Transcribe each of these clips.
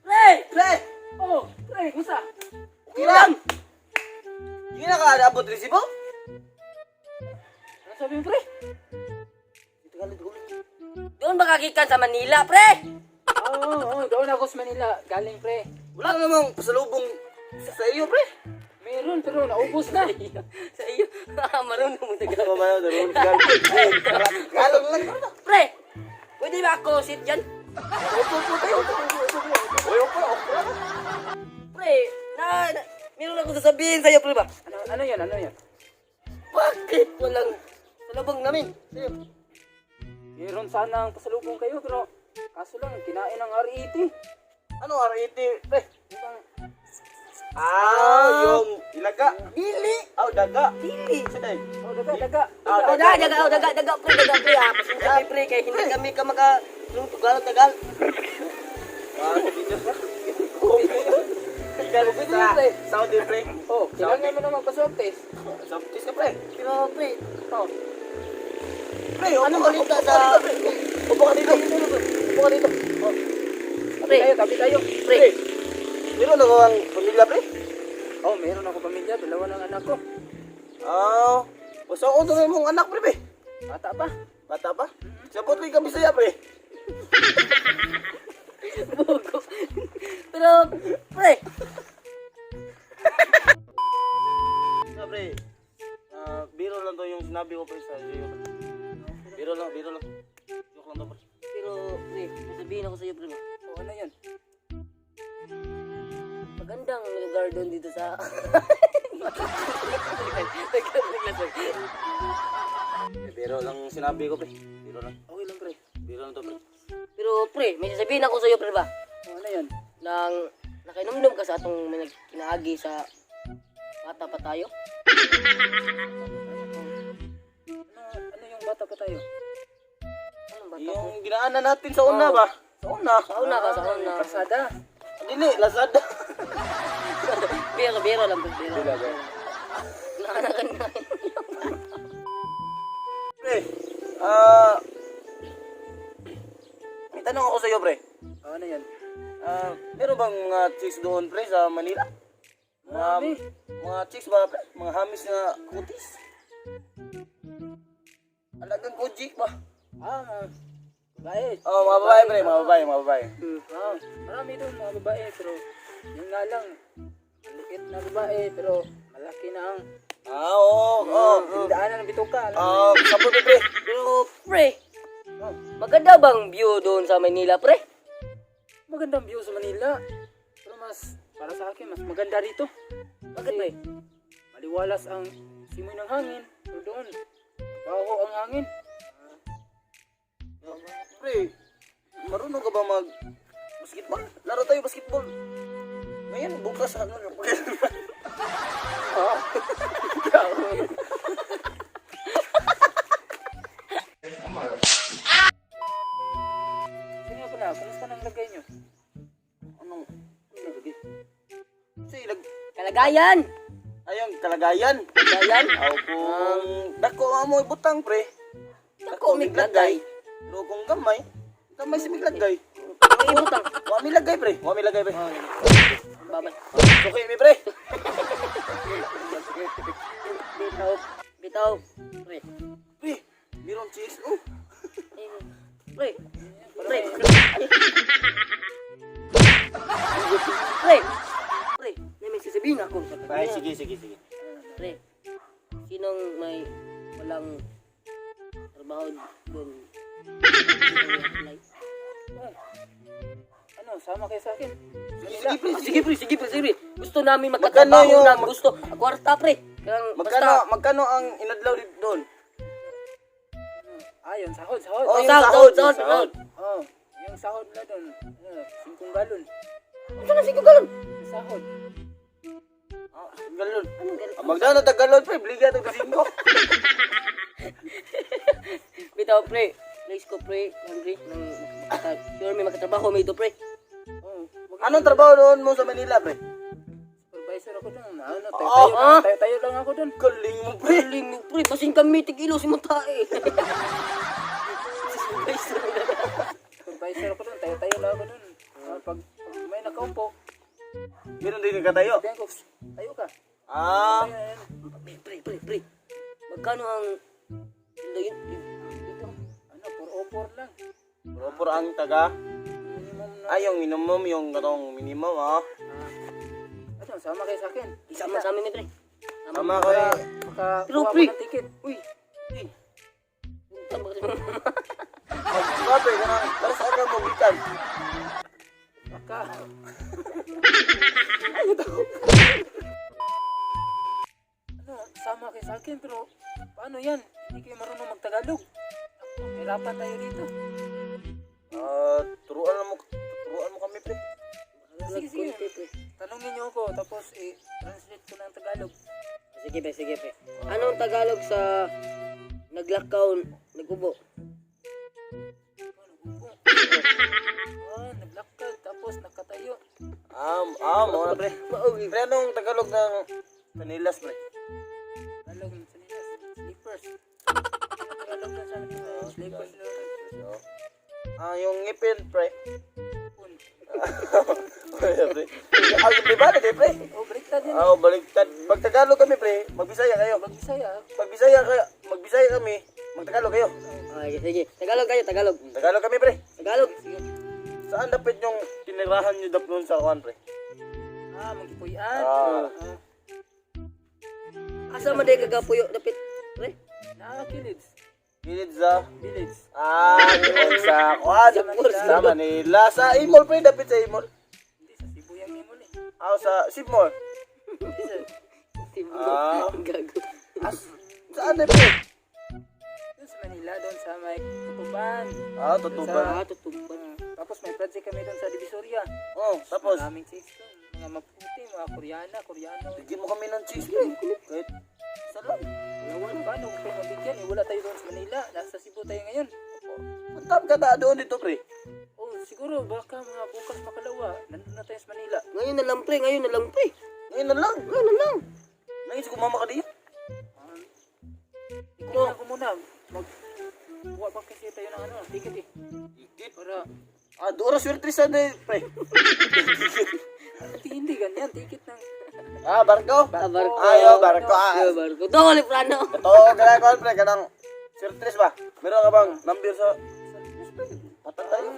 Pre! Pre! Oh, pre, kumusta? Okay lang! Hindi na ka-abot resibo? Ano sabi mo, pre? Ito ka dito. Doon ba kagikan sa Manila, pre? Oo, doon ako sa Manila. Galing, pre. Wala namang pasalubong sa iyo, pre. Meron, pero naubos na. Sa iyo. Marunong mo tagal. Mamayo, naroon ka. Galong lang ka. Pre! Pwede ba ako sit dyan? Pre, meron ako sasabihin sa'yo, pre ba? Ano yan? Bakit walang salubong namin? Sa'yo. Meron sana ang pasalubong kayo, pero kaso lang, kinain ng RET. Ano, R80, pre? Ibang, Yung ilaga. Dili! Oh, daga. Dili! Sanay. daga. Daga, pre, ha. Pasensya kami, pre, kaya hindi kami ka yung tugal. Ah, dito, pre. Ikaw, pre. Saudi, pre. Oh, kailangan mo na magpa-swab test. Sabtis ka, pre. Pero, pre, Oh, Pre, anong balita sa... Upo ka dito. Upo ka dito. Oh. Pre, tabi tayo. pre, Meron ako ang pamilya, pre. Oh, meron ako pamilya, dalawa ng anak ko. Ah, basta ako doon mong anak, pre, pre. Bata pa. Bata pa? Sabot ko yung Bisaya, pre. bugo. Pero, pre, Na, pre. Biro lang to yung sinabi ko, pre, sa iyo. Biro lang. Joke lang to, pre. pero, pre, sabihin ako sa'yo, pre, ba? Oh, ano yan? Magandang lugar doon dito sa... Biro lang sinabi ko, pre. Biro lang. Okay lang, pre. Biro lang to, pre. Pero, pre, may sasabihin ako sa'yo, pre, ba? Oh, ano yan? Nang nakainomdom ka sa atong kinaagi sa bata pa tayo? Ano yung bata pa tayo? Anong bata po? Yung ginaanan natin sa una ba? Sa una. Sa una ka, sa una. Kasada. Dili, Lazada. Biro lang, biro. Nakanakan na. Pre, may tanong ako sa iyo, pre. Oh, ano yan? Meron bang mga chicks doon, pre, sa Manila? Marami. Mga chicks ba, pre? Mga hamis na kutis? Alagang koji ba? Babae. Oh, mga babae, pre. Mga babae. Marami doon mga babae, pero yung nga lang, malikit na babae, pero malaki na ang Oo. daanan ng bituka. Alam mo? Sabot, pre. Pero, pre, maganda bang view doon sa Manila, pre? Magandang view sa Manila. Pero para sa akin, mas maganda dito. Bakit, pre? Maliwalas ang simoy ng hangin. Pero doon, baho ang hangin. Pre, marunong ka ba basketball? Laro tayo basketball. Ngayon, bukas ano yung pre. Sige ko na, kumusta nang lagay nyo? Anong lagi? Kasi Kalagayan! ayong kalagayan. Kalagayan? Aw kung dako mo ibutang, pre. Dako, miglagay. Pero kung gamay si miglagay. May ibutang. Wa mi lagay, pre. Babay. Okay, mi pre. Bitaw. Pre. Pre, meron cheese. Oh. Pre. Pre. Pre. Pre. May sasabihin ako. Ay, sige. Pre. Sinong may walang trabaho doon? Ano, sama kayo sa akin? Sige, pre. Gusto namin Magkano magkatrabaho yung- namin. Gusto. Kwarta, pre. Kaya Magkano ang inadlaw dito doon? Yun, sahod. Oh, yung sahod. Oh, yung sahod na doon, 5 galon. Ano na si Gugalon? Yung sahod. Galon. Magdano ta galon, pre. Bliga to kasino. Bitaw, pre. Please ko, pre. Henry. Sure may magkatrabaho may ito, pre. Oh, Anong trabaho doon mo sa Manila, pre? supervisor ako doon. ano, Ah! tayo lang ako dun. Galing mo, pre. Galing mo, pre. Basing kami, tig-ilo si Matae. Supervisor ako dun, tayo lang ako dun. Pag may nakaupo, Meron din yung katayo. sabihan ko, tayo ka. Ah, Ayan. Pre. Magkano ang... Yun, Dito, ano, 404 lang. proper ang taga. Minimum na. Ay, yung minimum, yung katong minimum, ah. Ano, sama kayo sa akin. Isama sa amin, pre. Tama ko eh. Pero, Makakuha pre. mo ng ticket. Uy, Tama kasi. Magkape ka na. Tapos aga mo bitan. baka. Ano, sama kayo sa akin, pero paano yan? Hindi kayo marunong magtagalog. Ako, hirapan tayo dito. Turuan mo kami, pre. Sige. Tanungin niyo ako, tapos translate ko ng Tagalog. Sige, pre. Anong Tagalog sa naglakaw, nagubo? Naglakad, tapos nakatayo. Mo na, pre. Pre, anong Tagalog ng kanilas, pre? Tagalog ng salinas, slippers. Tagalog ng salinas, slippers. Yung ngipin, pre. Pun. Pre. Di ba, pre? Oh, baliktad yan. Baliktad. Pag Tagalog kami, pre, magbisaya kayo. Magbisaya. Pag magbisaya kami, magtagalog kayo. Sige. Tagalog kayo, Tagalog. Tagalog kami, pre. Tagalog. Sige. Saan dapat yung tinirahan nyo dap nun sa kuwan, pre? Magkipuyan. Asa man day kagapuyo dapit, pre? Nakakilids. Gilid sa... Village. Doon sa kuwan. Sa Manila. Sa Imol, pre. Dapat sa Imol. Hindi, sa Cebu yung imol eh. Sa Sibmol. Hindi sa... Gago. Saan na, pre? Doon sa Manila, doon sa may Tutuban. Tutuban. Tutuban. Tapos may project kami doon sa Divisoria. Tapos, Maraming chicks doon. Mga maputi, mga Koreano. bigyan mo kami ng cheese, pre. Kahit isa lang. Paano ko kayo mabigyan? Wala tayo doon sa Manila. Nasa Cebu tayo ngayon. Matap ka na doon dito, pre. Oh, siguro baka mga bukas makalawa. Nandun na tayo sa Manila. Ngayon na lang, pre. Ngayon na lang. Ngayon na lang. Nangis ko mama ka diyan. Tingnan ko muna. Buwa ba kasi tayo ng ano, ticket eh. Higit. Para, Doon swerte sa na, pre. hindi ganyan. Ticket ng... Barko. Barko. Ayo, barko. Barko. Dole, plano. Ito, kanang pre, kanang swerte ba? Meron ka bang number sa... Patatay. Sa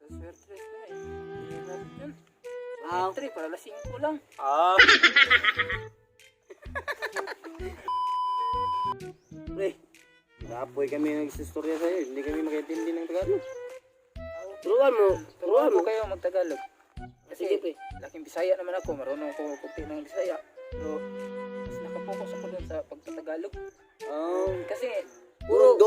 Swertres na eh. Hindi natin yun. Wow. Entry, para lasing ko lang. Pre, napoy kami nagsistorya sa'yo. Hindi kami makaintindi ng Tagalog. Turuan mo. Turuan mo kayo magtagalog. Sige, pre. Laking Bisaya naman ako. Marunong ako magpunti ng Bisaya. Pero, mas nakapokus ako dun sa pagtatagalog. Kasi, Doon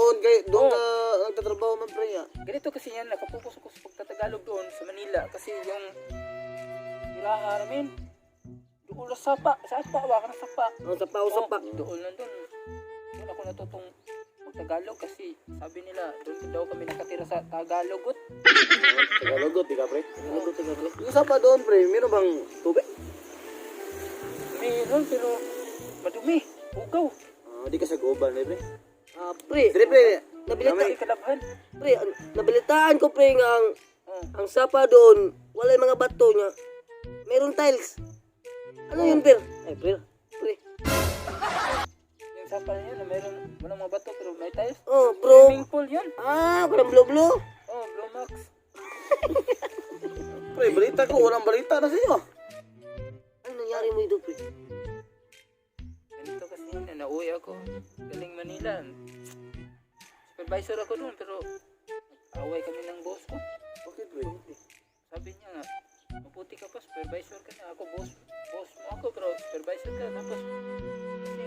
ka nagtatrabaho man, pre. ganito kasi yan, nakapokus ako sa pagtatagalog doon sa Manila. Kasi yung tirahan namin, doon sa sapa, waka ng sapa. Sapa. Doon nandun. Doon ako natutong magtagalog kasi sabi nila, doon daw kami nakatira sa Tagalogot. Tagalogot, di ka, pre? Tagalog. Yung isa pa doon, pre, meron bang tubig? Meron pero madumi, ugaw. Di ka sa guban, pre. Pre. Dire, pre. May kalabhan. Pre, nabalitaan ko, pre, nga Oh. ang sapa doon, wala yung mga bato niya. Meron tiles. Ano yun, pre? Ay, pre. Yung sapa na yun, walang mga bato pero may tiles. Oh, bro. Swimming pool yun. Parang blue. Oh, Blue Max. Pre, balita ko. Walang balita na sa'yo. Ano nangyari mo ito, pre? Ganito kasi yun, nauwi ako. Galing Manila. Supervisor ako doon pero away kami ng boss ko. Bakit, pre? Sabi niya nga, maputi ka pa, supervisor ka na. Ako, boss mo ako, pero supervisor ka. Tapos, kasi,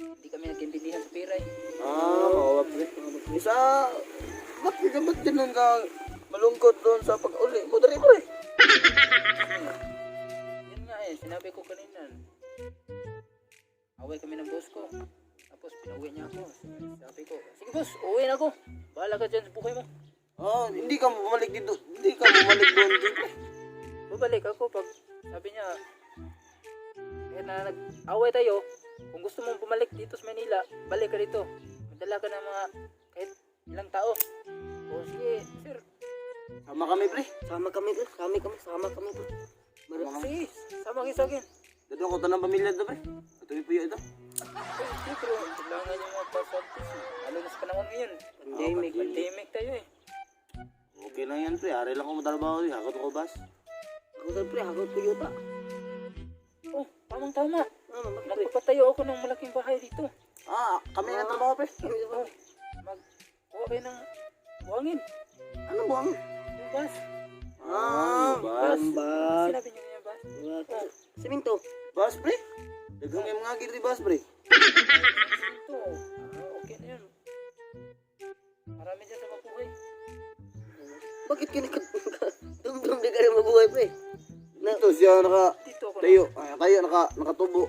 hindi kami nagkintindihan sa pira eh. Oo, pre. Isa, bakit ka ba't ganun ka malungkot doon sa pag-uli mo? Dari, pre. Yun nga eh, sinabi ko kanina. Away kami ng boss ko. Tapos, pinauwi niya ako. Sabi ko, sige boss, uwi na ako. Bahala ka dyan sa buhay mo. Hindi ka bumalik dito. Hindi ka bumalik doon dito. Babalik ako pag sabi niya, Kaya na nag-away tayo, kung gusto mong bumalik dito sa Manila, balik ka dito. Madala ka ng mga kahit ilang tao. O sige, sir. Sama kami, pre. Sama kami pre. Sama kami pre. Sige, sama kayo sa akin. Dito ako tanang pamilya dito, pre. Patuloy po yun ito. Ay, pero kailangan yung mga pasantis. Lalo na sa panahon ngayon. Pandemic tayo eh. Okay lang yan, pre. Ari lang ako matrabaho. Hakot ako bus. Ako pre, ako Toyota. Oh, tamang-tama. Bakit pre? Nagpapatayo ako ng malaking bahay dito. Kami nga trabaho, pre. Oh, magkuha kayo ng buhangin. Ano buwang? Yung bus. Bus. Bas. Sinabi niyo yung bus? Siminto. Bus, pre. Dagang may mga gitri bus, pre. Ito. Okay na yun. Marami dyan sa mabuhay. Bakit ka dumdum di ka rin mabuhay pre? Dito siya Dito ako tayo. Tayo nakatubo.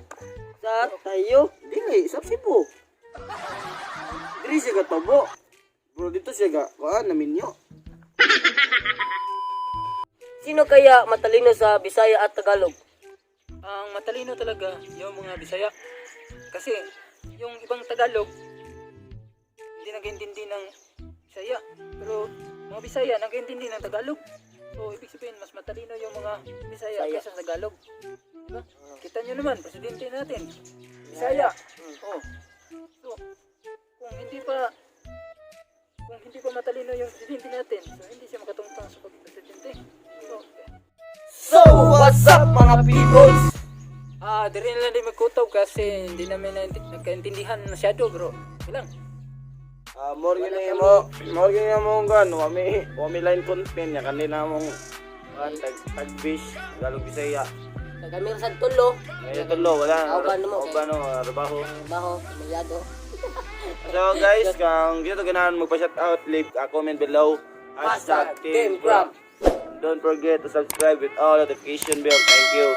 Sa tayo? Dili, sapsipo. Dili siya katubo. Bro, dito siya naminyo. Sino kaya matalino sa Bisaya at Tagalog? Ang matalino talaga yung mga Bisaya. Kasi yung ibang Tagalog hindi nag-intindi ng Bisaya. Pero mga Bisaya nag-intindi ng Tagalog. So ibig sabihin mas matalino yung mga Bisaya kaysa sa Tagalog. Diba? Kita nyo naman, presidente natin. Bisaya. Oh. So kung hindi pa matalino yung presidente natin, so hindi siya makatungtang sa pagpresidente. So, what's up mga peoples? Di rin lang din magkutob kasi hindi namin nagkaintindihan masyado bro. Ilang? Morgan na mo gan, wami line content niya kanina mong tag-fish, Tagalog Bisaya. Kami sa tulo. Ngayon tulo, wala. Auban mo, Trabaho. Baho, milyado. So guys, kung dito ganahan magpa-shoutout, leave a comment below. Hashtag Team Crab. Don't forget to subscribe with all notification bell. Thank you.